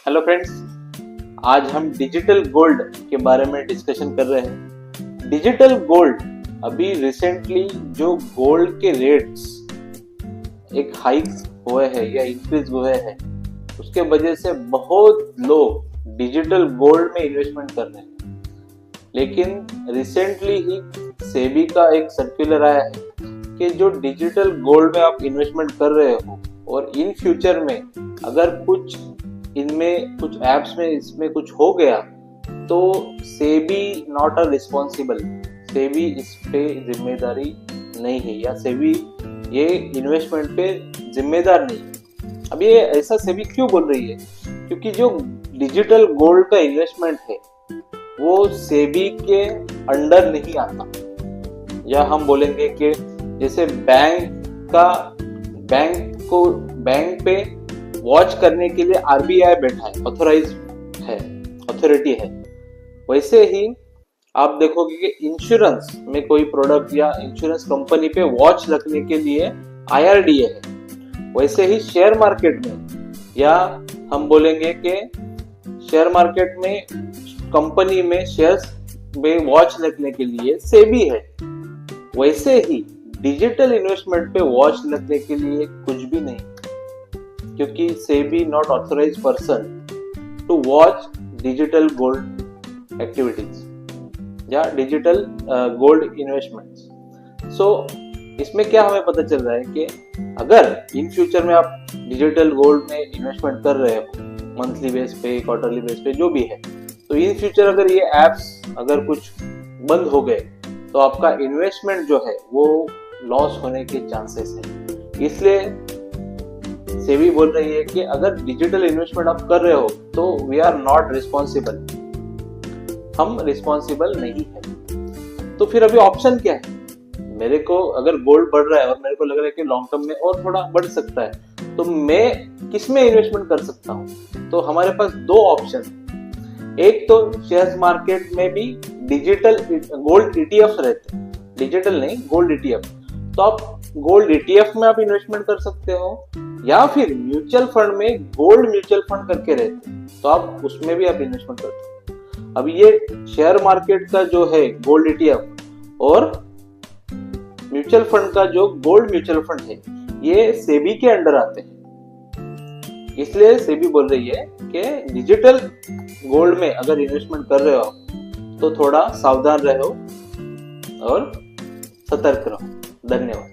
Hello friends, आज हम digital gold के बारे में डिस्कशन कर रहे हैं। डिजिटल गोल्ड अभी रिसेंटली जो गोल्ड के रेट्स एक हाइक हुए हैं या इंक्रीज हुए हैं, उसके वजह से बहुत लोग डिजिटल गोल्ड में इन्वेस्टमेंट कर रहे हैं। लेकिन रिसेंटली ही सेबी का एक सर्कुलर आया है कि जो डिजिटल गोल्ड में आप इन्वेस्टमेंट कर रहे हो और इन फ्यूचर में अगर कुछ इनमें कुछ एप्स में इसमें कुछ हो गया तो SEBI not a responsible, SEBI इस पे जिम्मेदारी नहीं है या सेबी ये इन्वेस्टमेंट पे जिम्मेदार नहीं। अब ये ऐसा सेबी क्यों बोल रही है? क्योंकि जो डिजिटल गोल्ड का इन्वेस्टमेंट है वो सेबी के अंडर नहीं आता, या हम बोलेंगे कि जैसे बैंक पे वॉच करने के लिए आरबीआई बैठा है, अथॉरिटी है, वैसे ही आप देखोगे कि इंश्योरेंस में कोई प्रोडक्ट या इंश्योरेंस कंपनी पे वॉच रखने के लिए आईआरडीए है। वैसे ही शेयर मार्केट में या हम बोलेंगे कि शेयर मार्केट में कंपनी में शेयर्स में वॉच रखने के लिए सेबी है। वैसे ही डिजिटल इन्वेस्टमेंट पे वॉच रखने के लिए कुछ भी नहीं, क्योंकि SEBI not authorised person to watch digital gold activities या डिजिटल गोल्ड इन्वेस्टमेंट्स। सो इसमें क्या हमें पता चल रहा है कि अगर इन फ्यूचर में आप डिजिटल गोल्ड में इन्वेस्टमेंट कर रहे हो मंथली बेस पे, क्वार्टरली बेस पे, जो भी है, तो इन फ्यूचर अगर ये एप्स अगर कुछ बंद हो गए तो आपका इन्वेस्टमेंट जो है वो लॉस होने के चांसेस है। इसलिए सेबी बोल रही है कि अगर डिजिटल इन्वेस्टमेंट आप कर रहे हो तो वी आर नॉट रिस्पॉन्सिबल, हम रिस्पॉन्सिबल नहीं है। तो फिर अभी ऑप्शन क्या है? मेरे को अगर गोल्ड बढ़ रहा है और मेरे को लग रहा है कि लॉन्ग टर्म में और थोड़ा बढ़ सकता है, तो मैं किस में इन्वेस्टमेंट कर सकता हूँ? तो हमारे पास दो ऑप्शन है। एक तो शेयर मार्केट में भी डिजिटल गोल्ड ईटीएफ रहते हैं, डिजिटल नहीं, गोल्ड ईटीएफ। तो आप गोल्ड ईटीएफ में आप इन्वेस्टमेंट कर सकते हो, या फिर म्यूचुअल फंड में गोल्ड म्यूचुअल फंड करके रहते हैं, तो आप उसमें भी आप इन्वेस्टमेंट कर सकते हो। अब ये शेयर मार्केट का जो है गोल्ड ईटीएफ और म्यूचुअल फंड का जो गोल्ड म्यूचुअल फंड है, ये सेबी के अंडर आते हैं। इसलिए सेबी बोल रही है कि डिजिटल गोल्ड में अगर इन्वेस्टमेंट कर रहे हो तो थोड़ा सावधान रहो और सतर्क रहो। धन्यवाद।